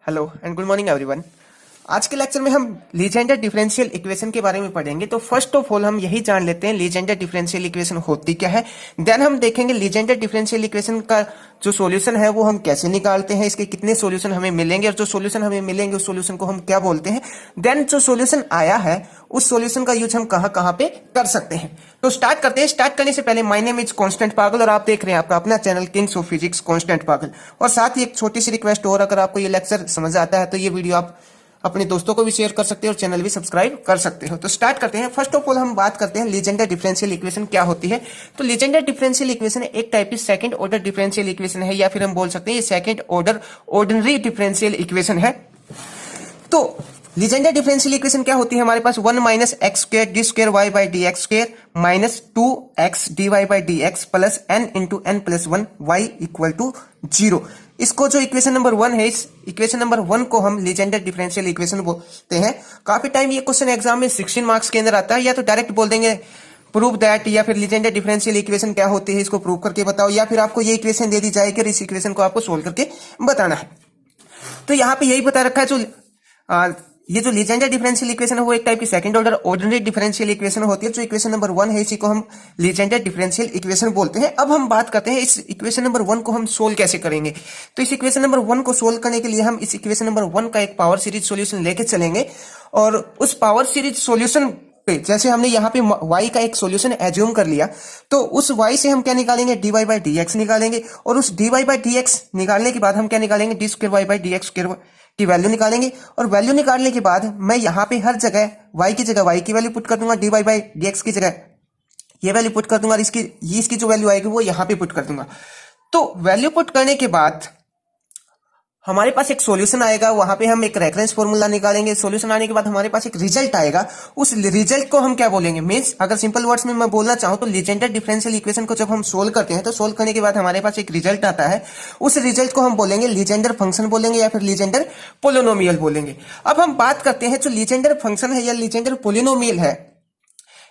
Hello and good morning everyone. आज के lecture में हम लीजेंडर डिफरेंशियल इक्वेशन के बारे में पढ़ेंगे। तो फर्स्ट ऑफ ऑल हम यही जान लेते हैं लीजेंडर डिफरेंशियल इक्वेशन होती क्या है। देन हम देखेंगे लीजेंडर डिफरेंशियल इक्वेशन का जो सॉल्यूशन है वो हम कैसे निकालते हैं, इसके कितने सॉल्यूशन हमें मिलेंगे और जो सॉल्यूशन हमें मिलेंगे उस सॉल्यूशन को हम क्या बोलते हैं। देन जो सॉल्यूशन आया है उस सॉल्यूशन का यूज हम कहां कहां पे कर सकते हैं। तो स्टार्ट करते हैं। स्टार्ट करने से पहले माय नेम इज कांस्टेंट पागल और आप देख रहे हैं आपका अपना channel Kings of physics constant पागल। और साथ ही एक छोटी सी रिक्वेस्ट और, अगर आपको ये लेक्चर समझ आता है तो ये वीडियो आप अपने दोस्तों को भी शेयर कर सकते हो और चैनल भी सब्सक्राइब कर सकते हो। तो स्टार्ट करते हैं। फर्स्ट ऑफ ऑल हम बात करते हैं लीजेंडर डिफरेंशियल इक्वेशन क्या होती है। तो लीजेंडर डिफरेंशियल इक्वेशन एक टाइप की सेकंड ऑर्डर डिफरेंशियल इक्वेशन है, या फिर हम बोल सकते हैं ये second order ordinary differential equation है। तो लीजेंडर डिफरेंशियल इक्वेशन क्या होती है, हमारे पास 1 minus x square d square y by d x square minus 2x dy by d x plus n into n plus 1 y equal to 0। इसको जो equation number 1 है, इस इक्वेशन नंबर 1 को हम लीजेंडर डिफरेंशियल इक्वेशन बोलते हैं। काफी time ये क्वेश्चन एग्जाम में 16 मार्क्स के अंदर आता है। या तो डायरेक्ट बोल देंगे प्रूव दैट, या फिर लीजेंडर डिफरेंशियल इक्वेशन क्या होती है इसको प्रूव करके बताओ, या फिर आपको ये इक्वेशन दे दी जाएगी और इस इक्वेशन को आपको सोल्व करके बताना है। तो यहाँ पे यही बता रखा है जो ये जो लीजेंडर डिफरेंशियल इक्वेशन है वो एक टाइप की second order ordinary differential equation होती है। जो इक्वेशन नंबर 1 है इसी को हम लीजेंडर डिफरेंशियल इक्वेशन बोलते हैं। अब हम बात करते हैं इस इक्वेशन नंबर 1 को हम सोल्व कैसे करेंगे। तो इस इक्वेशन नंबर 1 को सोल्व करने के लिए हम इस इक्वेशन नंबर 1 का एक पावर सीरीज सॉल्यूशन लेके चलेंगे, और उस पावर सीरीज सॉल्यूशन पे जैसे हमने यहाँ पे y का एक सॉल्यूशन एज्यूम कर लिया, तो उस y से हम क्या निकालेंगे, dy बाई डी एक्स निकालेंगे, और उस dy बाई डी एक्स निकालने के बाद हम क्या निकालेंगे, d square y by d x square की वैल्यू निकालेंगे। और वैल्यू निकालने के बाद मैं यहाँ पे हर जगह y की जगह y की वैल्यू पुट कर दूंगा, dy बाई डी एक्स की जगह ये वैल्यू पुट कर दूंगा, और इसकी जो वैल्यू आएगी वो यहाँ पे पुट कर दूंगा। तो वैल्यू पुट करने के बाद हमारे पास एक सॉल्यूशन आएगा, वहां पे हम एक रेफरेंस फॉर्मूला निकालेंगे। सॉल्यूशन आने के बाद हमारे पास एक रिजल्ट आएगा, उस रिजल्ट को हम क्या बोलेंगे, मींस अगर सिंपल वर्ड्स में मैं बोलना चाहूं तो लीजेंडर डिफरेंशियल इक्वेशन को जब हम सोल्व करते हैं तो सोल्व करने के बाद हमारे पास एक रिजल्ट आता है, उस रिजल्ट को हम बोलेंगे लीजेंडर फंक्शन बोलेंगे या फिर लीजेंडर पोलिनोमियल बोलेंगे। अब हम बात करते हैं जो लीजेंडर फंक्शन है या लीजेंडर पोलिनोमियल है,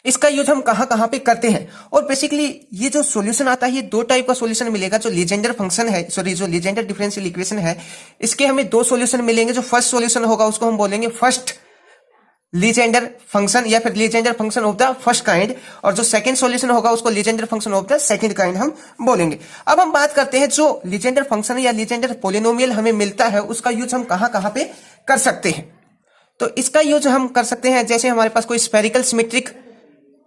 इसका यूज हम कहां कहां पे करते हैं। और बेसिकली ये जो सॉल्यूशन आता है ये दो टाइप का सॉल्यूशन मिलेगा। जो लीजेंडर फंक्शन है, सॉरी जो लीजेंडर डिफरेंशियल इक्वेशन है, इसके हमें दो सॉल्यूशन मिलेंगे। जो फर्स्ट सॉल्यूशन होगा उसको हम बोलेंगे फर्स्ट लीजेंडर फंक्शन या फिर Legender function of the first kind, और जो सेकंड सॉल्यूशन होगा उसको Legender function of the second kind हम बोलेंगे। अब हम बात करते हैं जो लीजेंडर फंक्शन या लीजेंडर पोलिनोमियल हमें मिलता है उसका यूज हम कहां कहां पे कर सकते हैं। तो इसका यूज हम कर सकते हैं जैसे हमारे पास कोई स्फेरिकल सिमेट्रिक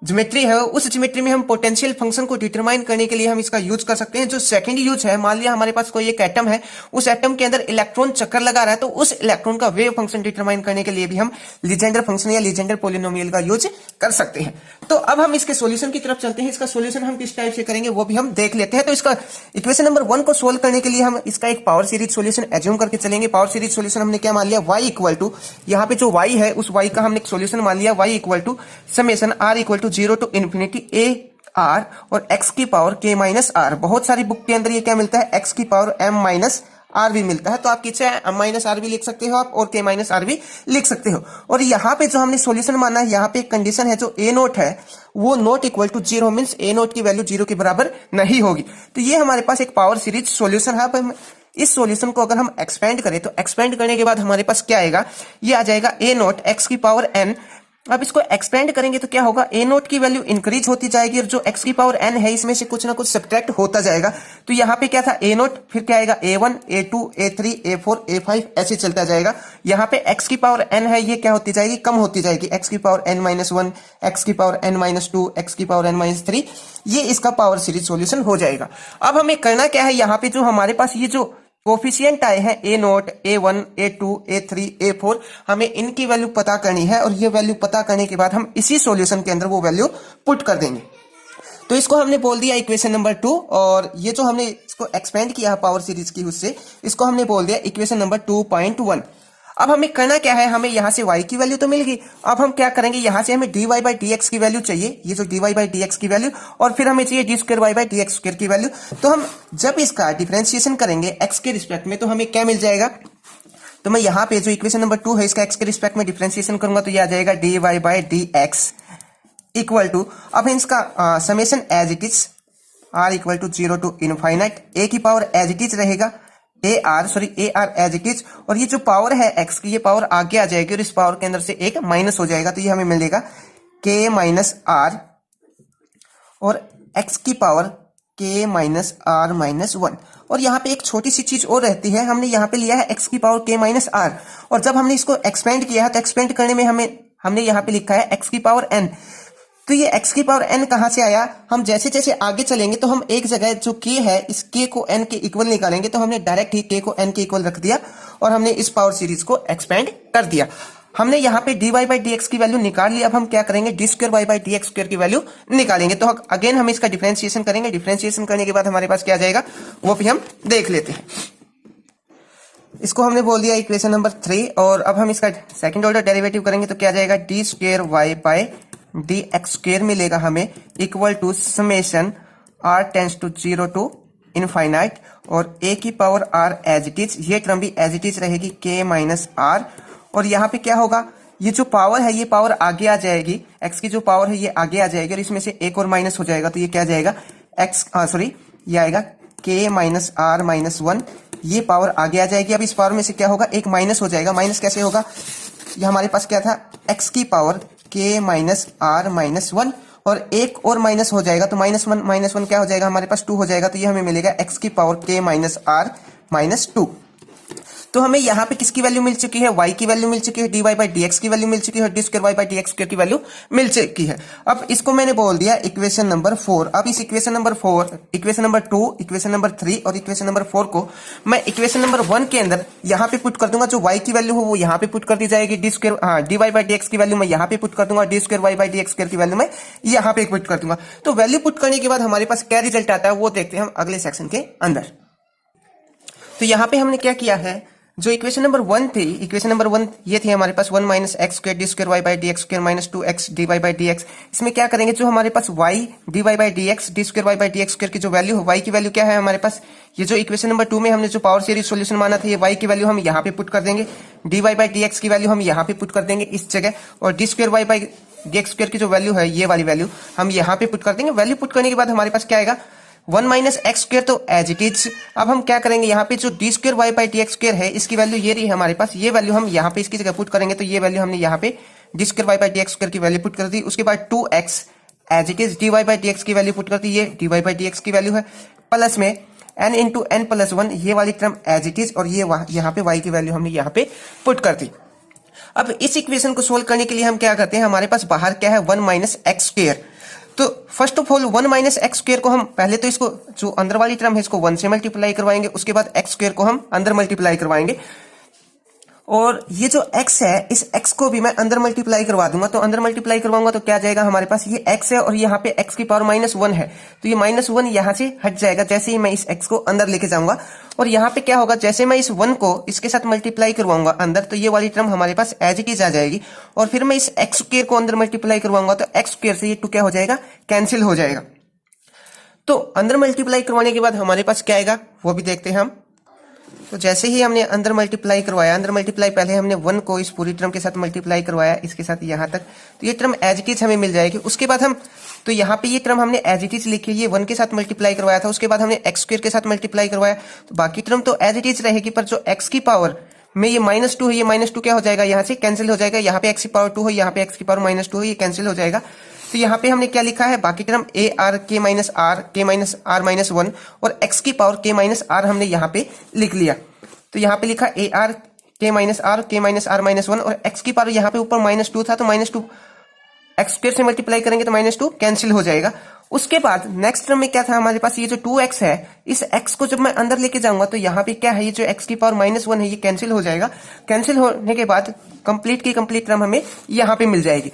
ज्योमेट्री है, उस ज्योमेट्री में हम पोटेंशियल फंक्शन को डिटरमाइन करने के लिए हम इसका यूज कर सकते हैं। जो सेकंड यूज है, मान लिया हमारे पास कोई एक एटम है, उस एटम के अंदर इलेक्ट्रॉन चक्कर लगा रहा है, तो उस इलेक्ट्रॉन का वेव फंक्शन डिटरमाइन करने के लिए भी हम लीजेंडर फंक्शन या लीजेंडर पोलिनोमियल का यूज कर सकते हैं। तो अब हम इसके सॉल्यूशन की तरफ चलते हैं। इसका सॉल्यूशन हम किस टाइप से करेंगे वो भी हम देख लेते हैं। तो इसका इक्वेशन नंबर 1 को सोल्व करने के लिए हम इसका एक पावर सीरीज सॉल्यूशन एज्यूम करके चलेंगे। पावर सीरीज सॉल्यूशन हमने क्या मान लिया, y इक्वल टू, यहाँ पे जो y है उस y का हमने एक सॉल्यूशन मान लिया, y equal to summation r equal to 0 to infinity a r और x की पावर k माइनस r। बहुत सारी बुक के अंदर ये क्या मिलता है, x की पावर m माइनस आर भी मिलता है। तो आप किसी एम माइनस आर भी लिख सकते हो आप, और के माइनस आर भी लिख सकते हो। और यहाँ पे जो हमने सॉल्यूशन माना है, यहाँ पे एक कंडीशन है, जो ए नोट है वो not equal to 0 means a nought की वैल्यू 0 के बराबर नहीं होगी। तो ये हमारे पास एक पावर सीरीज सॉल्यूशन है। अब इस सॉल्यूशन को अगर हम एक्सपेंड करें तो एक्सपेंड करने के बाद हमारे पास क्या आएगा, ये आ जाएगा ए नोट एक्स की पावर n। अब इसको एक्सपेंड करेंगे तो क्या होगा, ए नोट की वैल्यू इंक्रीज होती जाएगी और जो एक्स की पावर n है इसमें से कुछ ना कुछ सब्ट्रैक्ट होता जाएगा। तो यहाँ पे क्या था, ए नोट, फिर क्या आएगा a1 a2 a3 a4 a5 ऐसे चलता जाएगा। यहाँ पे x की पावर n है, ये क्या होती जाएगी, कम होती जाएगी, x की पावर n-1, x की पावर n-2, x की पावर n-3, ये इसका पावर सीरीज सॉल्यूशन हो जाएगा। अब हमें करना क्या है, यहाँ पे जो हमारे पास ये जो कोफिशिएंट आए हैं ए note a1 a2 a3 a4, हमें इनकी वैल्यू पता करनी है, और ये वैल्यू पता करने के बाद हम इसी सॉल्यूशन के अंदर वो वैल्यू पुट कर देंगे। तो इसको हमने बोल दिया इक्वेशन नंबर 2, और ये जो हमने इसको एक्सपेंड किया है पावर सीरीज की उससे, इसको हमने बोल दिया इक्वेशन नंबर 2.1। अब हमें करना क्या है, हमें यहां से y की वैल्यू तो मिल गई, अब हम क्या करेंगे, यहां से हमें dy बाई डी एक्स की वैल्यू चाहिए, ये जो dy बाई डी एक्स की वैल्यू, और फिर हमें चाहिए d square y by d x square की वैल्यू। तो हम जब इसका डिफरेंशिएशन करेंगे x के रिस्पेक्ट में तो हमें क्या मिल जाएगा, तो मैं यहाँ पे जो इक्वेशन नंबर 2 है इसका x के रिस्पेक्ट में डिफरेंशिएशन करूंगा तो ये आ जाएगा dy by d x equal to, अब इसका summation as it is r equal to 0 to infinite, a की पावर एज इट इज रहेगा, a r as it is, और ये जो पावर है एक्स की, ये पावर आगे आ जाएगी और इस पावर के अंदर से एक माइनस हो जाएगा, तो ये हमें मिलेगा के माइनस आर और एक्स की पावर के माइनस आर माइनस वन। और यहाँ पे एक छोटी सी चीज और रहती है, हमने यहाँ पे लिया है एक्स की पावर के माइनस आर, और जब हमने इसको एक्सपेंड किया है तो एक्सपेंड करने में हमने यहाँ पे लिखा है एक्स की पावर एन। तो ये x की पावर n कहां से आया, हम जैसे जैसे आगे चलेंगे तो हम एक जगह जो k है इस k को n के इक्वल निकालेंगे, तो हमने डायरेक्ट ही k को n के इक्वल रख दिया और हमने इस पावर सीरीज को एक्सपेंड कर दिया। हमने यहाँ पे dy बाई डी एक्स की वैल्यू निकाल ली, अब हम क्या करेंगे d square y by d x square की वैल्यू निकालेंगे। तो अगेन हम इसका डिफरेंशिएशन करेंगे, डिफरेंशिएशन करने के बाद हमारे पास क्या जाएगा वो भी हम देख लेते हैं। इसको हमने बोल दिया इक्वेशन नंबर 3, और अब हम इसका सेकंड ऑर्डर डेरिवेटिव करेंगे तो क्या जाएगा d square y by d x square मिलेगा हमें equal to summation r tends to 0 to infinite, और ए की power r as it is, ये टर्म भी एज इट इज रहेगी के माइनस आर, और यहाँ पे क्या होगा ये जो पावर है ये पावर आगे आ जाएगी, एक्स की जो पावर है ये आगे आ जाएगी और इसमें से एक और माइनस हो जाएगा, तो ये क्या जाएगा ये आएगा के माइनस आर माइनस वन, ये पावर आगे आ जाएगी। अब इस पावर में से क्या होगा एक माइनस हो जाएगा, माइनस कैसे होगा, ये हमारे पास क्या था एक्स की पावर के माइनस आर माइनस वन, और एक और माइनस हो जाएगा तो माइनस वन क्या हो जाएगा हमारे पास 2 हो जाएगा, तो ये हमें मिलेगा एक्स की पावर के माइनस आर माइनस 2। तो हमें यहाँ पे किसकी वैल्यू मिल चुकी है, y की वैल्यू मिल चुकी है, dy बाई डी एक्स की वैल्यू मिल चुकी है, d square y by d x square की वैल्यू मिल चुकी है। अब इसको मैंने बोल दिया इक्वेशन नंबर 4। अब इस equation number 4, equation number 2, equation number 3 और इक्वेशन नंबर 4 को मैं इक्वेशन नंबर 1 के अंदर यहाँ पे पुट कर दूंगा, जो y की वैल्यू हो वो यहाँ पे पुट कर दी जाएगी, d y by d x की वैल्यू मैं यहाँ पे पुट कर दूंगा, d square y by d x square की वैल्यू मैं यहाँ पे पुट कर दूंगा। तो वैल्यू पुट करने के बाद हमारे पास क्या रिजल्ट आता है वो देखते हैं हम अगले सेक्शन के अंदर। तो यहाँ पे हमने क्या किया है, जो इक्वेशन नंबर 1 थी, इक्वेशन नंबर 1 ये थी हमारे पास 1 minus x square d square y by d x square minus 2x d y by d x. इसमें क्या करेंगे, जो हमारे पास y d y by d x d square y by d x square की जो वैल्यू है, y की वैल्यू क्या है हमारे पास, ये जो इक्वेशन नंबर 2 में हमने जो पावर सीरीज सोल्यूशन माना था, ये y की वैल्यू हम यहाँ पे पुट कर देंगे, d y by d x की वैल्यू हम यहाँ पे पुट कर देंगे इस जगह, और d square y by d x square की जो वैल्यू है ये वाली वैल्यू हम यहाँ पे पुट कर देंगे। वैल्यू पुट करने के बाद हमारे पास क्या आएगा 1 माइनस एक्स स्क्वायर, तो एज इट इज। अब हम क्या करेंगे, यहाँ पे जो d square y by d x square है इसकी वैल्यू ये रही हमारे पास, ये वैल्यू हम यहाँ पे इसकी जगह पुट करेंगे, तो ये वैल्यू हमने यहाँ पे d square y by d x square की वैल्यू पुट कर दी। उसके बाद 2x as it is d y by d x की वैल्यू पुट कर दी, ये d y by d x की वैल्यू है, प्लस में n इंटू एन प्लस 1 ये वाली टर्म एज इट इज, और ये यहाँ पे y की वैल्यू हमने यहाँ पे पुट कर दी। अब इस इक्वेशन को सोल्व करने के लिए हम क्या करते हैं, हमारे पास बाहर क्या है 1 माइनस एक्स स्क्वायर। तो first of all 1 minus x square को हम पहले तो इसको जो अंदर वाली टर्म है इसको 1 से मल्टीप्लाई करवाएंगे, उसके बाद एक्स स्क्वायर को हम अंदर मल्टीप्लाई करवाएंगे, और ये जो x है इस x को भी मैं अंदर मल्टीप्लाई करवा दूंगा। तो अंदर मल्टीप्लाई करवाऊंगा तो क्या जाएगा हमारे पास, ये x है और यहाँ पे x की पावर -1 है, तो ये -1 यहाँ से हट जाएगा जैसे ही मैं इस x को अंदर लेके जाऊंगा। और यहाँ पे क्या होगा, जैसे मैं इस 1 को इसके साथ मल्टीप्लाई करवाऊंगा अंदर, तो ये वाली टर्म हमारे पास एज इट इज आ जाएगी, और फिर मैं इस एक्स स्क्वायर को अंदर मल्टीप्लाई करवाऊंगा तो एक्स स्क्वायर से ये 2 क्या हो जाएगा, कैंसिल हो जाएगा। तो अंदर मल्टीप्लाई करवाने के बाद हमारे पास क्या आएगा वो भी देखते हैं हम। तो जैसे ही हमने अंदर मल्टीप्लाई करवाया, अंदर मल्टीप्लाई पहले हमने 1 को इस पूरी टर्म के साथ मल्टीप्लाई करवाया, इसके साथ यहाँ तक, तो ये टर्म एज इट इज हमें मिल जाएगी। उसके बाद हम, तो यहाँ पे ये टर्म हमने एज इट इज लिखी, ये 1 के साथ मल्टीप्लाई करवाया था, उसके बाद हमने एक्स स्क्वायर के साथ मल्टीप्लाई करवाया, तो बाकी टर्म तो एज इट इज रहेगी, पर जो एक्स की पावर में ये -2 है, ये -2 क्या हो जाएगा, यहाँ से कैंसिल हो जाएगा, यहाँ पे एक्स की पावर 2 है, यहाँ पे एक्स की पावर -2 है, ये कैंसिल हो जाएगा। तो यहाँ पे हमने क्या लिखा है, बाकी टर्म ए आर के माइनस आर माइनस 1 और एक्स की पावर के माइनस आर हमने यहाँ पे लिख लिया। तो यहाँ पे लिखा ए आर के माइनस आर माइनस 1, और एक्स की पावर यहाँ पे ऊपर -2 था, तो -2 एक्स स्क्वायर से मल्टीप्लाई करेंगे तो -2 कैंसिल हो जाएगा। उसके बाद नेक्स्ट टर्म में क्या था हमारे पास, ये जो 2x है, इस x को जब मैं अंदर लेके जाऊंगा तो यहाँ पे क्या है, ये जो x की पावर -1 है ये कैंसिल हो जाएगा। कैंसिल होने के बाद कंप्लीट की कंप्लीट टर्म हमें यहाँ पे मिल जाएगी।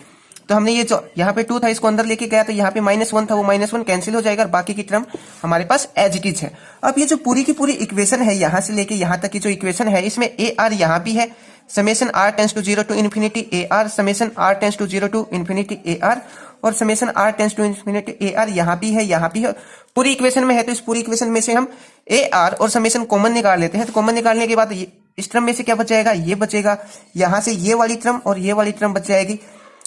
तो हमने ये जो यहाँ पे 2 था इसको अंदर लेके गया, तो यहाँ पे -1 था, वो -1 कैंसिल हो जाएगा, और बाकी की टर्म हमारे पास एज इट इज है। अब ये जो पूरी की पूरी इक्वेशन है, यहाँ से लेके यहाँ तक की जो इक्वेशन है, इसमें ए आर यहाँ भी है, summation r tends to 0 to infinity A R, summation r tends to 0 to infinity A R, और summation r tends to infinity A R यहाँ भी है, यहाँ भी है, पूरी इक्वेशन में है। तो इस पूरी इक्वेशन में से हम ए आर और समेशन कॉमन निकाल लेते हैं। तो कॉमन निकालने के बाद इस टर्म में से क्या बच जाएगा, ये बचेगा, यहाँ से ये वाली टर्म और ये वाली टर्म बच जाएगी,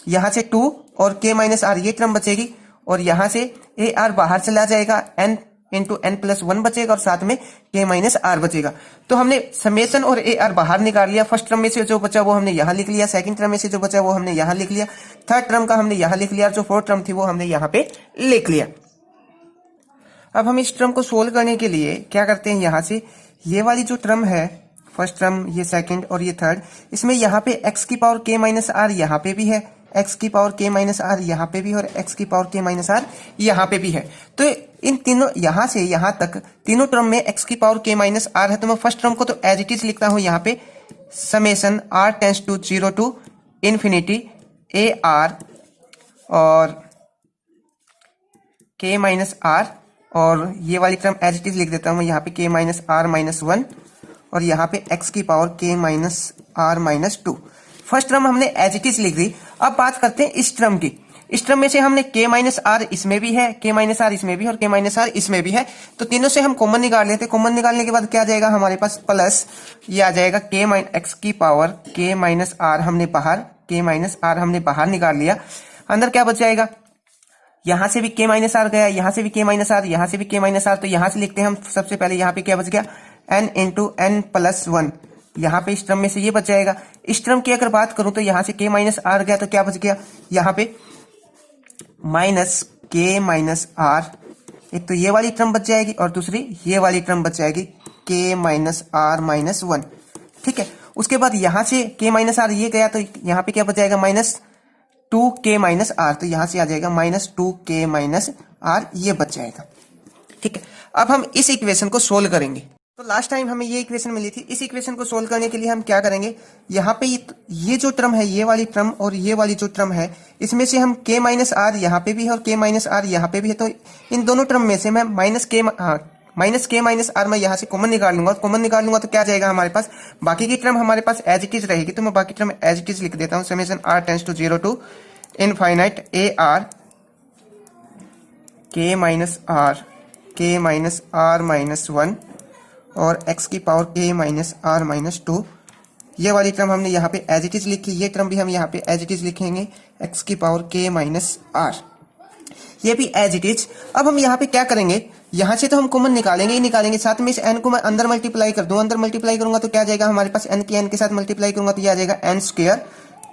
यहाँ से 2 और k माइनस आर ये टर्म बचेगी, और यहाँ से ए आर बाहर चला जाएगा, n into n plus one बचेगा और साथ में के माइनस आर बचेगा। तो हमने समेशन और ए आर बाहर निकाल लिया। फर्स्ट टर्म में से जो बचा वो हमने यहाँ लिख लिया, सेकंड टर्म में से जो बचा वो हमने यहाँ लिख लिया, थर्ड टर्म का हमने यहाँ लिख लिया, जो फोर्थ टर्म थी वो हमने यहाँ पे लिख लिया। अब हम इस टर्म को सोल्व करने के लिए क्या करते हैं, यहाँ से ये वाली जो टर्म है, फर्स्ट टर्म, ये सेकंड और ये थर्ड, इसमें यहाँ पे x की पावर k माइनस आर यहाँ पे भी है, x की पावर k माइनस आर यहाँ पे भी, और x की पावर k माइनस आर यहाँ पे भी है। तो इन तीनों, यहाँ से यहाँ तक तीनों टर्म में x की पावर k माइनस आर है। तो मैं फर्स्ट टर्म को तो एज इट इज लिखता हूँ यहाँ पे, summation r tends to 0 to infinity A R और k माइनस आर, और ये वाली टर्म एज इट इज लिख देता हूँ यहाँ पे k माइनस आर माइनस 1 और यहाँ पे x की power k minus r minus 2। First term हमने एज इट इज लिख दी। अब बात करते हैं इस टर्म की। इस टर्म में से हमने k माइनस आर इसमें भी है, k माइनस आर इसमें भी और k माइनस आर इसमें भी है। तो तीनों से हम कॉमन निकाल लेते हैं। कॉमन निकालने के बाद क्या आ जाएगा हमारे पास, प्लस ये आ जाएगा k माइनस एक्स की पावर k माइनस आर हमने बाहर, k माइनस आर हमने बाहर निकाल लिया। अंदर क्या बच जाएगा, यहाँ से भी k माइनस आर गया, यहाँ से भी k माइनस आर, यहाँ से भी k माइनस आर। तो यहाँ से लिखते हैं हम सबसे पहले, यहाँ पे क्या बच गया, n इंटू एन प्लस 1। यहाँ पे इस टर्म में से ये बच जाएगा। इस टर्म की अगर बात करूं तो यहाँ से k माइनस आर गया तो क्या बच गया, यहाँ पे माइनस k माइनस आर। एक तो ये वाली टर्म बच जाएगी और दूसरी ये वाली टर्म बच जाएगी k माइनस आर माइनस 1। ठीक है, उसके बाद यहाँ से k माइनस आर ये गया तो यहाँ पे क्या बच जाएगा, माइनस 2k माइनस आर। तो यहाँ से आ जाएगा माइनस 2k माइनस आर, ये बच जाएगा। ठीक है, अब हम इस इक्वेशन को सोल्व करेंगे। तो लास्ट टाइम हमें ये इक्वेशन मिली थी। इस इक्वेशन को सोल्व करने के लिए हम क्या करेंगे, यहाँ पे ये जो टर्म है, ये वाली टर्म और ये वाली जो टर्म है, इसमें से हम k माइनस आर यहाँ पे भी है और k माइनस आर यहाँ पे भी है। तो इन दोनों टर्म में से मैं माइनस k माइनस आर मैं यहाँ से कॉमन निकाल लूंगा। कॉमन निकाल लूंगा तो क्या जाएगा हमारे पास, बाकी की टर्म हमारे पास एज इट इज रहेगी। तो मैं बाकी टर्म एज इट इज लिख देता हूँ, summation r tends to 0 to infinite a r k minus r minus 1 और x की power k minus r minus 2। ये वाली टर्म हमने यहाँ पे एज इट इज लिखी, ये टर्म भी हम यहाँ पे एज इट इज लिखेंगे, x की पावर k माइनस आर, ये भी एज इट इज। अब हम यहाँ पे क्या करेंगे, यहाँ से तो हम कॉमन निकालेंगे ही निकालेंगे, साथ में इस n को मैं अंदर मल्टीप्लाई कर दूं। अंदर मल्टीप्लाई करूंगा तो क्या जाएगा हमारे पास, n की n के साथ मल्टीप्लाई करूंगा तो ये आ जाएगा n स्क्वायर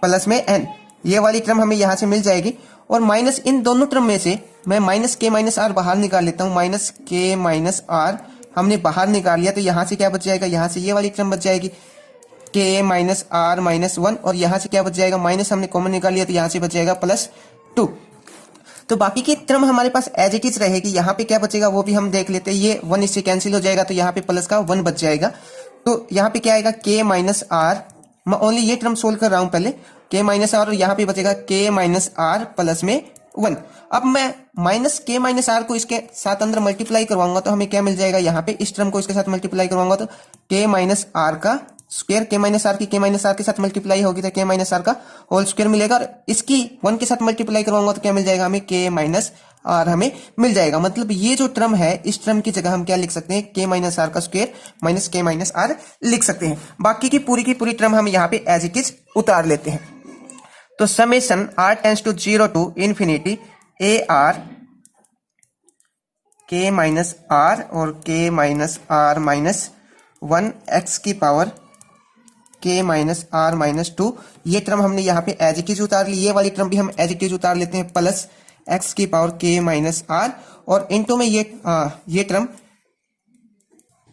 प्लस में n। ये वाली टर्म हमें यहाँ से मिल जाएगी। और माइनस इन दोनों टर्म में से मैं माइनस k माइनस आर बाहर निकाल लेता हूँ। माइनस k माइनस आर हमने बाहर निकाल लिया तो यहाँ से क्या बच जाएगा, यहाँ से ये वाली टर्म बच जाएगी k माइनस आर माइनस 1 और यहाँ से क्या बच जाएगा, माइनस हमने कॉमन निकाल लिया तो यहाँ से बच जाएगा प्लस 2। तो बाकी की टर्म हमारे पास एज इट इज रहेगी। यहाँ पे क्या बचेगा वो भी हम देख लेते हैं। ये 1 इससे कैंसिल हो जाएगा तो यहाँ पे प्लस का 1 बच जाएगा। तो यहाँ पे क्या आएगा, k माइनस आर, मैं ओनली ये टर्म सोल्व कर रहा हूँ पहले, k माइनस आर और यहाँ पे बचेगा k माइनस आर प्लस में 1। अब मैं माइनस k माइनस आर को इसके साथ अंदर मल्टीप्लाई करवाऊंगा तो हमें क्या मिल जाएगा, यहाँ पे इस टर्म को इसके साथ मल्टीप्लाई करवाऊंगा तो k माइनस आर का स्क्वायर, k माइनस आर की k माइनस आर के साथ मल्टीप्लाई होगी तो k माइनस आर का होल स्क्वायर मिलेगा। और इसकी 1 के साथ मल्टीप्लाई करवाऊंगा तो क्या मिल जाएगा हमें, k माइनस आर हमें मिल जाएगा। मतलब ये जो टर्म है, इस टर्म की जगह हम क्या लिख सकते हैं, k माइनस आर का square minus k minus r लिख सकते हैं। बाकी की पूरी टर्म हम यहाँ पे एज इट इज उतार लेते हैं। तो summation r tends to 0 to infinity A r k minus r और k minus r minus 1 x की power k minus r minus 2। ये टर्म हमने यहाँ पे एज इट इज उतार ली। ये वाली टर्म भी हम एज इट इज उतार लेते हैं, प्लस x की पावर k माइनस आर और इनटू में ये term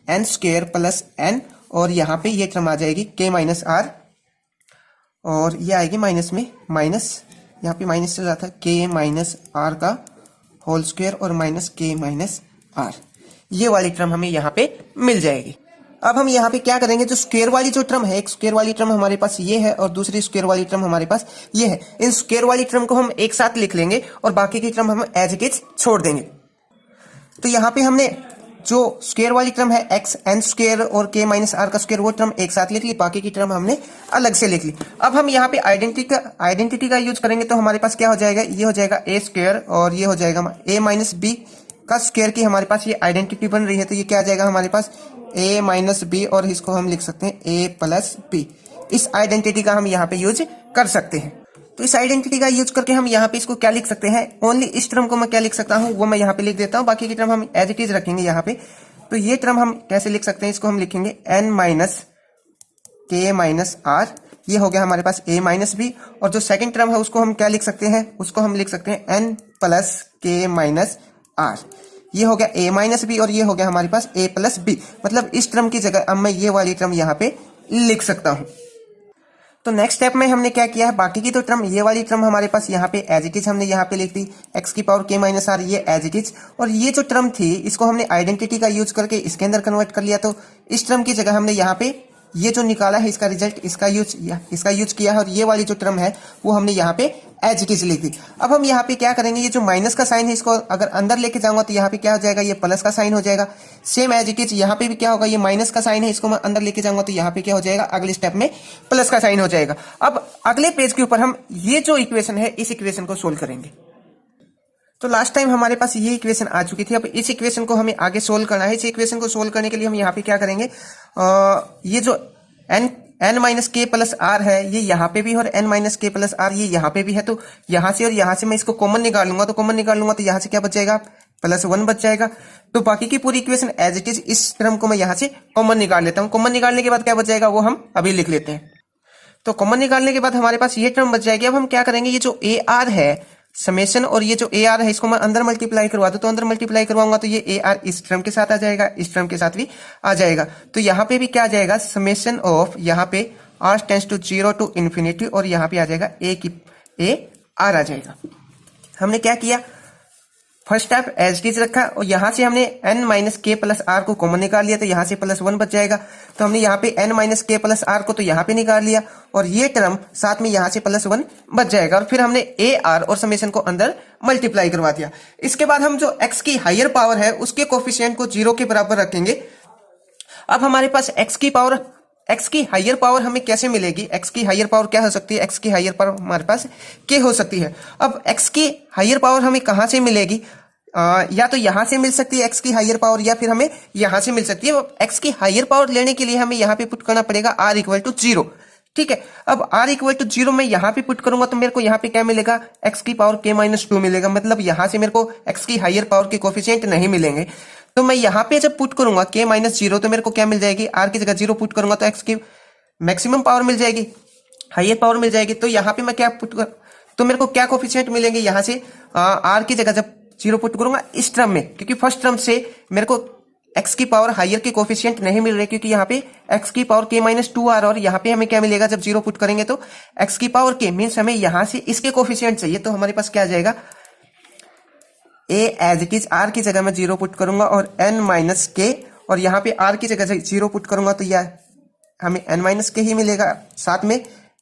n square plus n और यहाँ पे ये टर्म आ जाएगी k माइनस आर और ये आएगी माइनस में माइनस, यहाँ पे माइनस चल रहा था, k माइनस आर का होल स्क्वायर और माइनस k माइनस आर। ये वाली टर्म हमें यहाँ पे मिल जाएगी। अब हम यहाँ पे क्या करेंगे, जो स्क्वायर वाली जो टर्म है, एक स्क्वायर वाली टर्म हमारे पास ये है और दूसरी स्क्वायर वाली टर्म हमारे पास ये है। इन स्क्वायर वाली टर्म को हम एक साथ लिख लेंगे और बाकी की टर्म हम एज इट इज छोड़ देंगे। तो यहाँ पे हमने जो स्क्वायर वाली टर्म है x n स्क्वायर और k माइनस आर का स्क्वायर, वो टर्म एक साथ लिख ली, बाकी की टर्म हमने अलग से लिख ली। अब हम यहाँ पे आइडेंटिटी का यूज करेंगे तो हमारे पास क्या हो जाएगा, ये हो जाएगा a स्क्वायर और ये हो जाएगा a माइनस बी का स्क्वायर की हमारे पास ये आइडेंटिटी बन रही है। तो ये क्या आ जाएगा हमारे पास, a माइनस बी और इसको हम लिख सकते हैं a प्लस बी। इस आइडेंटिटी का हम यहाँ पे यूज कर सकते हैं। तो इस आइडेंटिटी का यूज करके हम यहाँ पे इसको क्या लिख सकते हैं, ओनली इस टर्म को मैं क्या लिख सकता हूँ वो मैं यहाँ पे लिख देता हूँ, बाकी की टर्म हम एज इट इज रखेंगे यहाँ पे। तो ये टर्म हम कैसे लिख सकते हैं, इसको हम लिखेंगे n माइनस के माइनस आर, ये हो गया हमारे पास a माइनस बी। और जो सेकंड टर्म है उसको हम क्या लिख सकते हैं, उसको हम लिख सकते हैं n प्लस के माइनस आर, ये हो गया a माइनस बी और ये हो गया हमारे पास a प्लस बी। मतलब इस टर्म की जगह अब मैं ये वाली टर्म यहाँ पे लिख सकता हूँ। तो नेक्स्ट स्टेप में हमने क्या किया है, बाकी की तो टर्म, ये वाली टर्म हमारे पास यहाँ पे एज इट इज हमने यहाँ पे लिख दी, x की पावर k माइनस आर, ये एज इट इज। और ये जो टर्म थी इसको हमने आइडेंटिटी का यूज करके इसके अंदर कन्वर्ट कर लिया। तो इस टर्म की जगह हमने यहाँ पे ये जो निकाला है इसका रिजल्ट, इसका यूज किया है। और ये वाली जो टर्म है वो हमने यहाँ पे एज इट इज लिख दी। अब हम यहाँ पे क्या करेंगे, ये जो माइनस का साइन है इसको अगर अंदर लेके जाऊंगा तो यहाँ पे क्या हो जाएगा, ये प्लस का साइन हो जाएगा। सेम एज इट इज यहाँ पे भी क्या होगा, ये माइनस का साइन है, इसको मैं अंदर लेके जाऊंगा तो यहाँ पे क्या हो जाएगा, अगले स्टेप में प्लस का साइन हो जाएगा। अब अगले पेज के ऊपर हम ये जो इक्वेशन है इस इक्वेशन को सोल्व करेंगे। तो लास्ट टाइम हमारे पास ये इक्वेशन आ चुकी थी, अब इस इक्वेशन को हमें आगे सोल्व करना है। इस इक्वेशन को सोल्व करने के लिए हम यहाँ पे क्या करेंगे, ये जो n माइनस के प्लस आर है ये यहाँ पे भी, और n माइनस के प्लस आर ये यहाँ पे भी है। तो यहाँ से और यहाँ से मैं इसको कॉमन निकाल लूंगा, तो कॉमन निकाल लूंगा तो यहाँ से क्या बच जाएगा, +1 बच जाएगा। तो बाकी की पूरी इक्वेशन एज इट इज, इस टर्म को मैं यहाँ से कॉमन निकाल लेता हूँ। कॉमन निकालने के बाद क्या बच जाएगा वो हम अभी लिख लेते हैं। तो कॉमन निकालने के बाद हमारे पास ये टर्म बच जाएगी। अब हम क्या करेंगे, ये जो ए आर है समेशन, और ये जो ए आर है इसको मैं अंदर मल्टीप्लाई करवा दूं, तो अंदर मल्टीप्लाई करवाऊंगा तो ये ए आर इस टर्म के साथ आ जाएगा, इस टर्म के साथ भी आ जाएगा। तो यहाँ पे भी क्या आ जाएगा, समेशन ऑफ यहाँ पे r tends to 0 to infinity, और यहाँ पे आ जाएगा ए आर आ जाएगा। हमने क्या किया, first step as it is रखा, और यहाँ से हमने n माइनस के प्लस आर को कॉमन निकाल लिया, तो यहाँ से +1 बच जाएगा। तो हमने यहाँ पे n माइनस के प्लस आर को तो यहाँ पे निकाल लिया, और ये टर्म साथ में यहाँ से +1 बच जाएगा। और फिर हमने ए आर और समेशन को अंदर मल्टीप्लाई करवा दिया। इसके बाद हम जो x की हायर पावर है उसके कोफिशिएंट को 0 के बराबर रखेंगे। अब हमारे पास x की हायर पावर हमें कैसे मिलेगी, x की हायर पावर क्या हो सकती है, x की हायर पावर हमारे पास k हो सकती है। अब x की हायर पावर हमें कहां से मिलेगी, या तो यहां से मिल सकती है x की हायर पावर, या फिर हमें यहां से मिल सकती है। x की हायर पावर लेने के लिए हमें यहां पे पुट करना पड़ेगा r इक्वल टू 0। ठीक है, अब r इक्वल टू 0 मैं यहां पे पुट करूंगा तो मेरे को यहां पे क्या मिलेगा, x की पावर k माइनस 2 मिलेगा। मतलब यहां से मेरे को x की हायर पावर के कोफिशिएंट नहीं मिलेंगे। तो मैं यहाँ पे जब पुट करूंगा k माइनस 0 तो मेरे को क्या मिल जाएगी, r की जगह 0 पुट करूंगा तो x की मैक्सिमम पावर मिल जाएगी, हायर पावर मिल जाएगी। तो यहाँ पे मैं क्या पुट कर, तो मेरे को क्या कोफिशिएंट मिलेंगे, यहाँ से r की जगह जब 0 पुट करूंगा इस टर्म में, क्योंकि फर्स्ट टर्म से मेरे को x की पावर हायर के कोफिशिएंट नहीं मिल रहे, क्योंकि यहाँ पे x की पावर k माइनस 2 आर, और यहाँ पे हमें क्या मिलेगा जब 0 पुट करेंगे तो x की पावर k मीन्स हमें यहाँ से इसके कोफिशिएंट चाहिए। तो हमारे पास क्या आ जाएगा, a as it is, r की जगह मैं 0 पुट करूंगा और n माइनस के, और यहाँ पे r की जगह 0 पुट करूंगा तो यह हमें n माइनस के ही मिलेगा, साथ में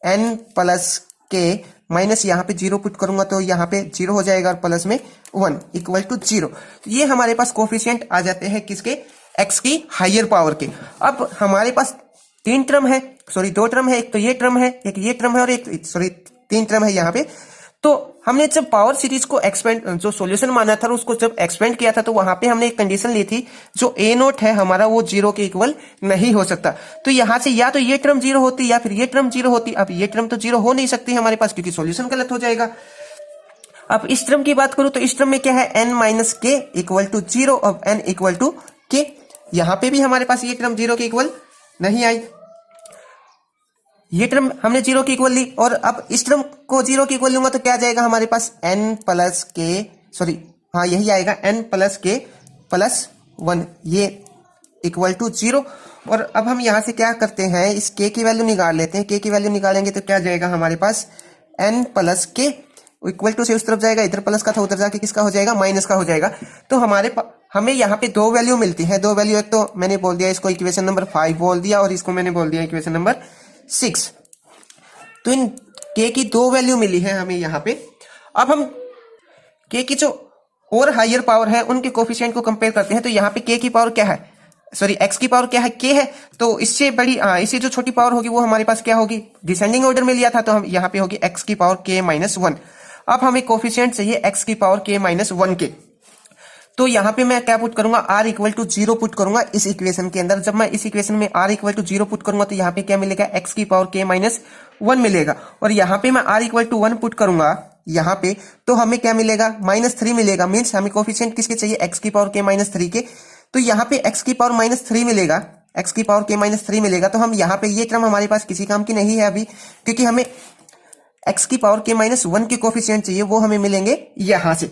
n प्लस के माइनस यहाँ पे 0 पुट करूंगा तो यहाँ पे 0 हो जाएगा, और प्लस में 1 इक्वल टू 0। तो ये हमारे पास कोफिशिएंट आ जाते हैं किसके, x की हायर पावर के। अब हमारे पास 2 टर्म है, एक तो ये टर्म है, एक ये टर्म है, और एक 3 टर्म है यहाँ पे। तो हमने जब पावर सीरीज को एक्सपेंड, जो सॉल्यूशन माना था उसको जब एक्सपेंड किया था, तो वहां पे हमने एक कंडीशन ली थी, जो ए नोट है हमारा वो 0 के इक्वल नहीं हो सकता। तो यहां से या तो ये टर्म 0 होती या फिर ये टर्म 0 होती। अब ये टर्म तो 0 हो नहीं सकती हमारे पास, क्योंकि सॉल्यूशन गलत हो जाएगा। अब इस टर्म की बात करूं तो इस टर्म में क्या है, n माइनस के इक्वल टू 0 और n इक्वल टू के। यहां पे भी हमारे पास ये टर्म 0 के इक्वल नहीं आई, ये टर्म हमने 0 के इक्वल ली, और अब इस टर्म को 0 के इक्वल लूंगा तो क्या जाएगा हमारे पास, n प्लस के, यही आएगा n प्लस के प्लस 1, ये इक्वल टू 0। और अब हम यहां से क्या करते हैं, इस k की वैल्यू निकाल लेते हैं। k की वैल्यू निकालेंगे तो क्या जाएगा हमारे पास, n प्लस के इक्वल टू से उस तरफ जाएगा, इधर प्लस का था उधर जाके किसका हो जाएगा, माइनस का हो जाएगा। तो हमें यहाँ पे 2 वैल्यू मिलती है। 2 वैल्यू, एक तो मैंने बोल दिया इसको इक्वेशन नंबर 5 बोल दिया, और इसको मैंने बोल दिया इक्वेशन नंबर 6। तो इन k की 2 वैल्यू मिली है हमें यहाँ पे। अब हम k की जो और हायर पावर है उनके कोफिशिएंट को कंपेयर करते हैं। तो यहाँ पे k की पावर क्या है, x की पावर क्या है, k है। तो इससे बड़ी, इससे जो छोटी पावर होगी वो हमारे पास क्या होगी, डिसेंडिंग ऑर्डर में लिया था, तो हम यहाँ पे होगी x की पावर k माइनस 1। अब हमें कोफिशिएंट चाहिए x की पावर k माइनस 1 के। तो यहाँ पे मैं क्या पुट करूंगा, r इक्वल टू 0 पुट करूंगा इस इक्वेशन के अंदर। जब मैं इस इक्वेशन में r इक्वल टू 0 पुट करूंगा तो यहाँ पे क्या मिलेगा, x की पावर k माइनस 1 मिलेगा। और यहाँ पे मैं r इक्वल टू 1 पुट करूंगा यहाँ पे, तो हमें क्या मिलेगा, -3 मिलेगा। मीन्स हमें कोफिशिएंट किसके चाहिए, x की पावर k -3 के। तो यहाँ पे x की पावर -3 मिलेगा, x की पावर k -3 मिलेगा। तो हम यहाँ पे ये टर्म हमारे पास किसी काम की नहीं है अभी, क्योंकि हमें x की पावर k -1 के कोफिशिएंट चाहिए, वो हमें मिलेंगे यहां से।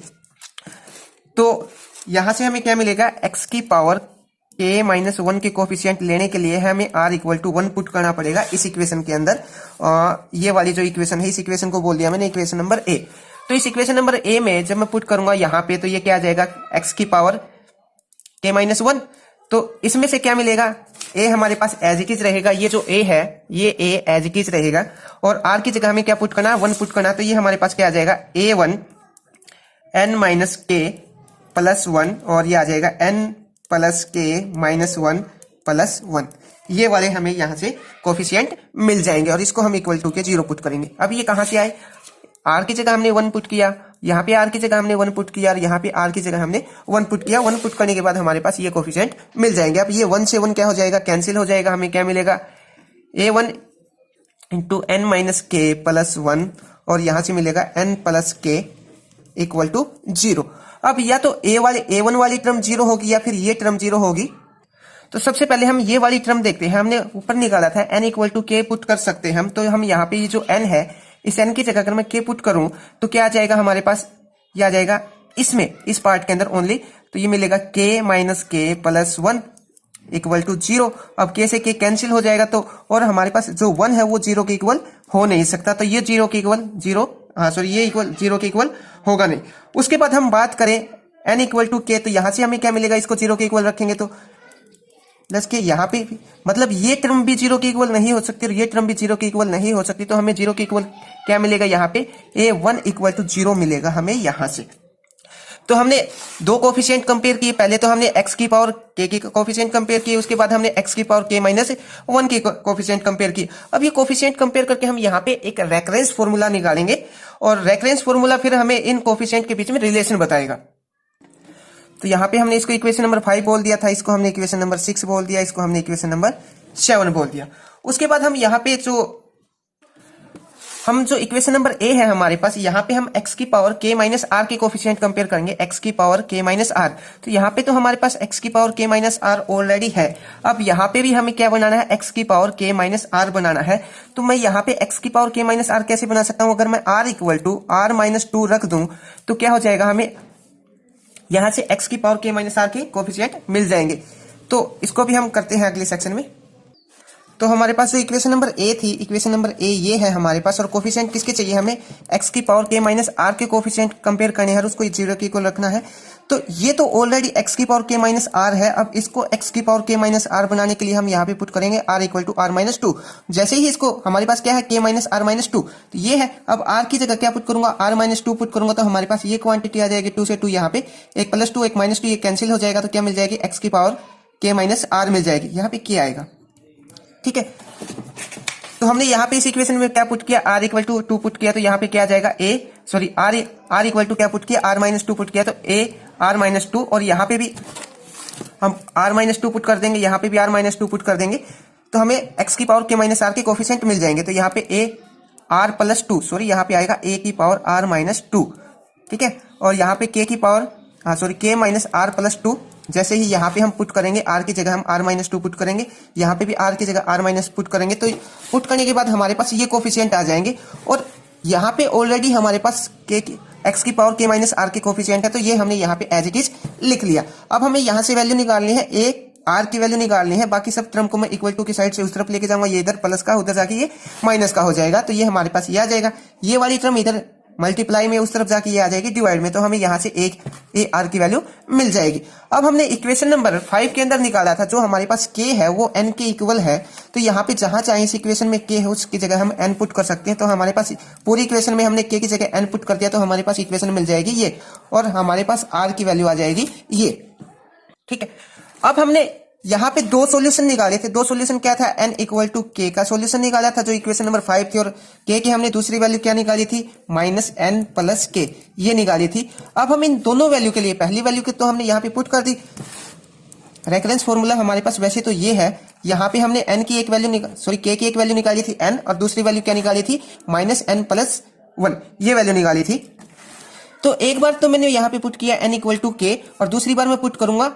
तो यहां से हमें क्या मिलेगा, x की पावर k -1 के कोफिशिएंट लेने के लिए हमें r इक्वल टू 1 पुट करना पड़ेगा इस इक्वेशन के अंदर। ये वाली जो इक्वेशन है, इस इक्वेशन को बोल दिया मैंने इक्वेशन नंबर a। तो इस इक्वेशन नंबर a में जब मैं पुट करूंगा यहाँ पे, तो ये क्या आ जाएगा, x की पावर k -1। तो इसमें से क्या मिलेगा, a हमारे पास एज इट इज रहेगा, ये जो a है ये a एज इट इज रहेगा। और r की जगह हमें क्या पुट करना है, 1 पुट करना। तो ये हमारे पास क्या आ जाएगा, a1 n - k +1, और ये आ जाएगा n + k -1 +1। ये वाले हमें यहां से कोफिशिएंट मिल जाएंगे, और इसको हम इक्वल टू के 0 पुट करेंगे। अब ये कहां से आए, r की जगह हमने 1 पुट किया, यहाँ पे r की जगह हमने 1 पुट किया, और यहाँ पे r की जगह हमने 1 पुट किया। 1 पुट करने के बाद हमारे पास ये कोफिशिएंट मिल जाएंगे। अब ये 1 से 1 क्या हो जाएगा, कैंसिल हो जाएगा। हमें क्या मिलेगा, a1 × n - k +1, और यहां से मिलेगा n + k = 0। अब या तो a1 वाली टर्म 0 होगी, या फिर ये टर्म 0 होगी। तो सबसे पहले हम ये वाली टर्म देखते हैं। हमने ऊपर निकाला था n = k पुट कर सकते हैं हम। तो हम यहाँ पे ये जो n है, इस n की जगह अगर मैं k पुट करूं तो क्या आ जाएगा हमारे पास, ये आ जाएगा इसमें, इस पार्ट के अंदर ओनली। तो ये मिलेगा k - k +1 = 0। अब k से k कैंसिल हो जाएगा, तो और हमारे पास जो 1 है वो 0 के इक्वल हो नहीं सकता। तो ये 0 के इक्वल 0, ये इक्वल 0 के इक्वल होगा नहीं। उसके बाद हम बात करें n = k, तो यहां से हमें क्या मिलेगा, इसको 0 के इक्वल रखेंगे तो प्लस के, यहाँ पे मतलब ये टर्म भी 0 के इक्वल नहीं हो सकती, और ये टर्म भी 0 के इक्वल नहीं हो सकती। तो हमें 0 के इक्वल क्या मिलेगा, यहाँ पे a1 = 0 मिलेगा हमें यहां से। तो हमने दो कोफिशिएंट कंपेयर किए। पहले तो हमने x की पावर k की कोफिशिएंट कंपेयर किए, उसके बाद हमने x की पावर k -1 की कोफिशिएंट कंपेयर की। अब ये कोफिशिएंट कंपेयर करके हम यहाँ पे एक रेफरेंस फॉर्मूला निकालेंगे, और रेफरेंस फॉर्मूला फिर हमें इन कोफिशिएंट के बीच में रिलेशन बताएगा। तो यहाँ पे हमने इसको इक्वेशन नंबर 5 बोल दिया था, इसको हमने इक्वेशन नंबर 6 बोल दिया, इसको हमने इक्वेशन नंबर 7 बोल दिया। उसके बाद हम यहाँ पे जो इक्वेशन नंबर a है हमारे पास, यहाँ पे हम x की पावर k -r के कोफिशिएंट कंपेयर करेंगे, x की पावर k -r। तो यहाँ पे तो हमारे पास x की पावर k -r ऑलरेडी है। अब यहाँ पे भी हमें क्या बनाना है, x की पावर k -r बनाना है। तो मैं यहाँ पे x की पावर k -r कैसे बना सकता हूँ, अगर मैं r = r - 2 रख दूं तो क्या हो जाएगा, हमें यहां से x की पावर k -r के कोफिशिएंट मिल जाएंगे। तो इसको भी हम करते हैं अगले सेक्शन में। तो हमारे पास जो इक्वेशन नंबर a थी, इक्वेशन नंबर a ये है हमारे पास, और कोफिशिएंट किसके चाहिए, हमें x की पावर k -r के कोफिशिएंट कंपेयर करने हैं, और उसको 0 के इक्वल रखना है। तो ये तो ऑलरेडी x की पावर k -r है। अब इसको x की पावर k -r बनाने के लिए हम यहाँ पे पुट करेंगे r = r - 2। जैसे ही इसको हमारे पास क्या है, k -r - 2, तो ये है। अब r की जगह क्या पुट करूंगा, r - 2 पुट करूंगा, तो हमारे पास ये क्वांटिटी आ जाएगी 2 से 2, यहाँ पे एक +2 एक -2, ये कैंसिल हो जाएगा। तो क्या मिल जाएगी, x की पावर k -r मिल जाएगी, यहाँ पे k आएगा। ठीक है, तो हमने यहाँ पे इस इक्वेशन में क्या पुट किया, r = 2 पुट किया, तो यहाँ पे क्या आ जाएगा, r = क्या पुट किया, r - 2 पुट किया, तो a r - 2, और यहाँ पे भी हम r - 2 पुट कर देंगे, यहाँ पे भी r - 2 पुट कर देंगे। तो हमें x की पावर k -r के कोफिशिएंट मिल जाएंगे। तो यहाँ पे a r + 2, यहाँ पे आएगा a की पावर r - 2। ठीक है, और यहाँ पे k की पावर k -r + 2। जैसे ही यहाँ पे हम पुट करेंगे, r की जगह हम r - 2 पुट करेंगे, यहाँ पे भी r की जगह r - पुट करेंगे। तो पुट करने के बाद हमारे पास ये कोफिशिएंट आ जाएंगे, और यहाँ पे ऑलरेडी हमारे पास x की पावर k -r के कोफिशिएंट है। तो ये हमने यहाँ पे एज इट इज लिख लिया। अब हमें यहाँ से वैल्यू निकालनी है, r की वैल्यू निकालनी है। बाकी सब टर्म को मैं इक्वल टू की साइड से उस तरफ लेके जाऊंगा, ये इधर प्लस का, उधर जाके ये माइनस का हो जाएगा। तो ये हमारे पास ये आ जाएगा, ये वाली टर्म इधर मल्टीप्लाई में उस तरफ जाके ये आ जाएगी डिवाइड में। तो हमें यहाँ से एक r की वैल्यू मिल जाएगी। अब हमने इक्वेशन नंबर 5 के अंदर निकाला था, जो हमारे पास k है वो n के इक्वल है। तो यहाँ पे जहां चाहे इस इक्वेशन में k है उसकी जगह हम n पुट कर सकते हैं। तो हमारे पास पूरी इक्वेशन में हमने k की जगह n पुट कर दिया, तो हमारे पास इक्वेशन मिल जाएगी ये, और हमारे पास r की वैल्यू आ जाएगी ये। ठीक है, अब हमने यहाँ पे दो सॉल्यूशन निकाले थे। दो सॉल्यूशन क्या था, n = k का सॉल्यूशन निकाला था जो इक्वेशन नंबर 5 थी, और k की हमने दूसरी वैल्यू क्या निकाली थी, -n + k, ये निकाली थी। अब हम इन दोनों वैल्यू के लिए, पहली वैल्यू की तो हमने यहाँ पे पुट कर दी, रेफरेंस फॉर्मूला हमारे पास वैसे तो ये है, यहाँ पे हमने n की एक वैल्यू k की एक वैल्यू निकाली थी n, और दूसरी वैल्यू क्या निकाली थी -n+1, ये वैल्यू निकाली थी। तो एक बार तो मैंने यहाँ पे पुट किया n = k, और दूसरी बार मैं पुट करूंगा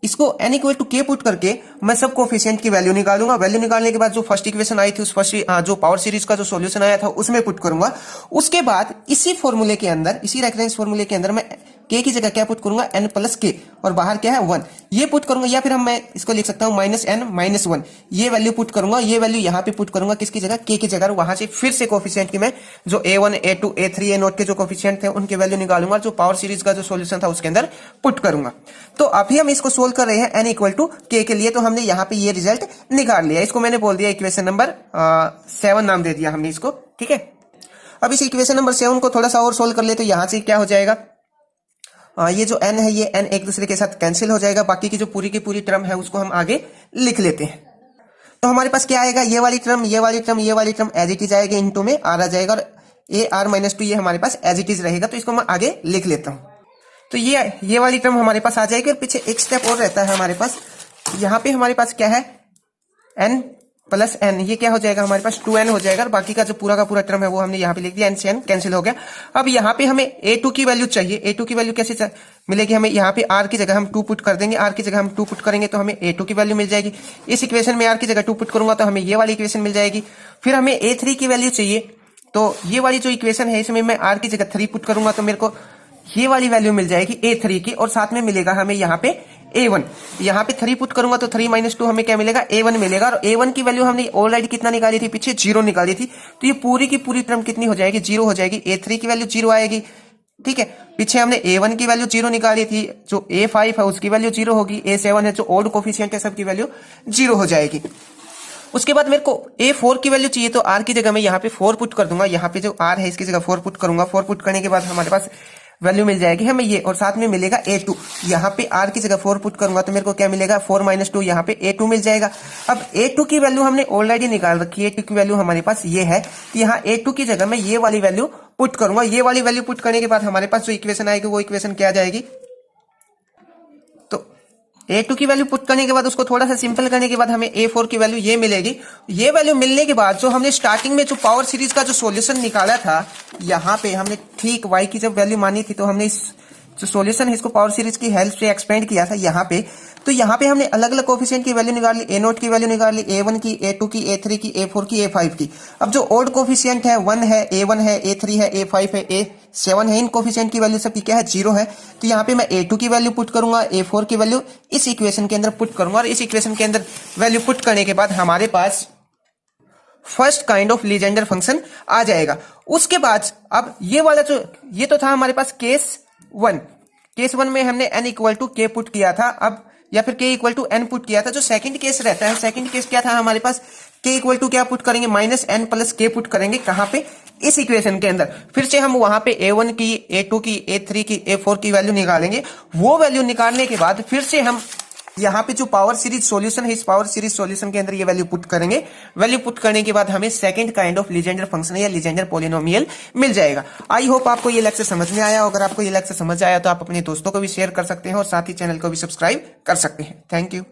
इसको n = k पुट करके मैं सब कोफिशिएंट की वैल्यू निकालूंगा। वैल्यू निकालने के बाद जो फर्स्ट इक्वेशन आई थी उस फर्स्ट जो पावर सीरीज का जो सॉल्यूशन आया था उसमें पुट करूंगा। उसके बाद इसी फॉर्मूले के अंदर, इसी रेफरेंस फॉर्मूले के अंदर मैं k की जगह क्या पुट करूंगा n+k, और बाहर क्या है 1, ये पुट करूंगा। या फिर मैं इसको लिख सकता हूं -n-1, ये वैल्यू पुट करूंगा। ये वैल्यू यहाँ पे पुट करूंगा किसकी जगह, k की जगह। वहां से फिर से कोफिशिएंट की मैं जो a1 a2 a3 a0 के जो कोफिशिएंट थे उनके वैल्यू निकालूंगा, जो पावर सीरीज का जो सॉल्यूशन था उसके अंदर पुट करूंगा। तो अभी हम इसको सोल्व कर रहे हैं n = k के लिए। तो हमने यहाँ पे ये रिजल्ट निकाल लिया। इसको मैंने बोल दिया इक्वेशन नंबर 7 नाम दे दिया हमने इसको, ठीक है। अब इस इक्वेशन नंबर 7 को थोड़ा सा और सोल्व कर ले तो यहाँ से क्या हो जाएगा, ये जो n है ये n एक दूसरे के साथ कैंसिल हो जाएगा। बाकी की जो पूरी की पूरी टर्म है उसको हम आगे लिख लेते हैं। तो हमारे पास क्या आएगा, ये वाली टर्म ये वाली टर्म ये वाली टर्म एज इट इज आएगी, इनटू में r आ जाएगा, और ar-2 ये हमारे पास एज इट इज रहेगा। तो इसको मैं आगे लिख लेता हूं। तो ये वाली टर्म हमारे पास आ जाएगी, और पीछे एक स्टेप और रहता है हमारे पास। यहाँ पे हमारे पास क्या है n+n, ये क्या हो जाएगा हमारे पास 2n हो जाएगा, और बाकी का जो पूरा का पूरा टर्म है वो हमने यहाँ पे लिख दिया, n से n कैंसिल हो गया। अब यहाँ पे हमें a2 की वैल्यू चाहिए। a2 की वैल्यू कैसे मिलेगी हमें, यहाँ पे r की जगह हम 2 पुट कर देंगे, r की जगह हम 2 पुट करेंगे तो हमें a2 की वैल्यू मिल जाएगी। इस इक्वेशन में r की जगह 2 पुट करूंगा तो हमें ये वाली इक्वेशन मिल जाएगी। फिर हमें a3 की वैल्यू चाहिए, तो ये वाली जो इक्वेशन है इसमें मैं r की जगह 3 पुट करूंगा तो मेरे को ये वाली वैल्यू मिल जाएगी a3 की, और साथ में मिलेगा हमें यहाँ पे a1। यहाँ पे 3 पुट करूंगा तो 3 - 2 हमें क्या मिलेगा, a1 मिलेगा। और a1 की वैल्यू हमने ऑलरेडी कितना निकाली थी, पीछे 0 निकाली थी। तो ये पूरी की पूरी टर्म कितनी हो जाएगी, 0 हो जाएगी। a3 की वैल्यू 0 आएगी, ठीक है। पीछे हमने a1 की वैल्यू 0 निकाली थी, जो a5 है उसकी वैल्यू 0 होगी, a7 है जो ऑड कोफिशिएंट है सबकी वैल्यू 0 हो जाएगी। उसके बाद मेरे को a4 की वैल्यू चाहिए, तो r की जगह मैं यहाँ पे 4 पुट कर दूंगा। यहाँ पे जो r है इसकी जगह 4 पुट करूंगा। 4 पुट करने के बाद हमारे पास वैल्यू मिल जाएगी हमें ये, और साथ में मिलेगा a2। यहाँ पे r की जगह 4 पुट करूंगा तो मेरे को क्या मिलेगा, 4 - 2, यहाँ पे a2 मिल जाएगा। अब a2 की वैल्यू हमने ऑलरेडी निकाल रखी है, a2 की वैल्यू हमारे पास ये है। तो यहाँ a2 की जगह मैं ये वाली वैल्यू पुट करूंगा। ये वाली वैल्यू पुट करने के बाद हमारे पास जो इक्वेशन आएगी वो इक्वेशन क्या आ जाएगी, a2 की वैल्यू पुट करने के बाद उसको थोड़ा सा सिंपल करने के बाद हमें a4 की वैल्यू ये मिलेगी। ये वैल्यू मिलने के बाद जो हमने स्टार्टिंग में जो पावर सीरीज का जो सॉल्यूशन निकाला था, यहाँ पे हमने ठीक y की जब वैल्यू मानी थी तो हमने इस जो सॉल्यूशन है इसको पावर सीरीज की हेल्प से एक्सपेंड किया था यहाँ पे। तो यहाँ पे हमने अलग अलग कोफिशिएंट की वैल्यू निकाल ली, a0 की वैल्यू निकाल ली, a1 की, a2 की, a3 की, a4 की, a5 की। अब जो ऑड कोफिशिएंट है 1 है, a1 है, a3 है, a5 है, a7 है, इन कोफिशिएंट की वैल्यू सबकी क्या है, 0 है। तो यहाँ पे मैं a2 की वैल्यू पुट करूंगा, a4 की वैल्यू इस इक्वेशन के अंदर पुट करूंगा, और इस इक्वेशन के अंदर वैल्यू पुट करने के बाद हमारे पास first kind of Legendre function आ जाएगा। उसके बाद अब ये वाला जो ये तो था हमारे पास केस 1। केस 1 में हमने n = k पुट किया था, अब या फिर k = n पुट किया था। जो सेकंड केस रहता है, सेकंड केस क्या था हमारे पास, k = क्या पुट करेंगे, -n+k पुट करेंगे। कहां पे, इस इक्वेशन के अंदर। फिर से हम वहां पे a1 की, a2 की, a3 की, a4 की वैल्यू निकालेंगे। वो वैल्यू निकालने के बाद फिर से हम यहाँ पे जो पावर सीरीज सॉल्यूशन है, इस पावर सीरीज सॉल्यूशन के अंदर ये वैल्यू पुट करेंगे। वैल्यू पुट करने के बाद हमें second kind of Legendre function या लीजेंडर पॉलिनोमियल मिल जाएगा। आई होप आपको ये लेक्चर समझ में आया। अगर आपको ये लेक्चर समझ आया तो आप अपने दोस्तों को भी शेयर कर सकते हैं और साथ ही चैनल को भी सब्सक्राइब कर सकते हैं। Thank you.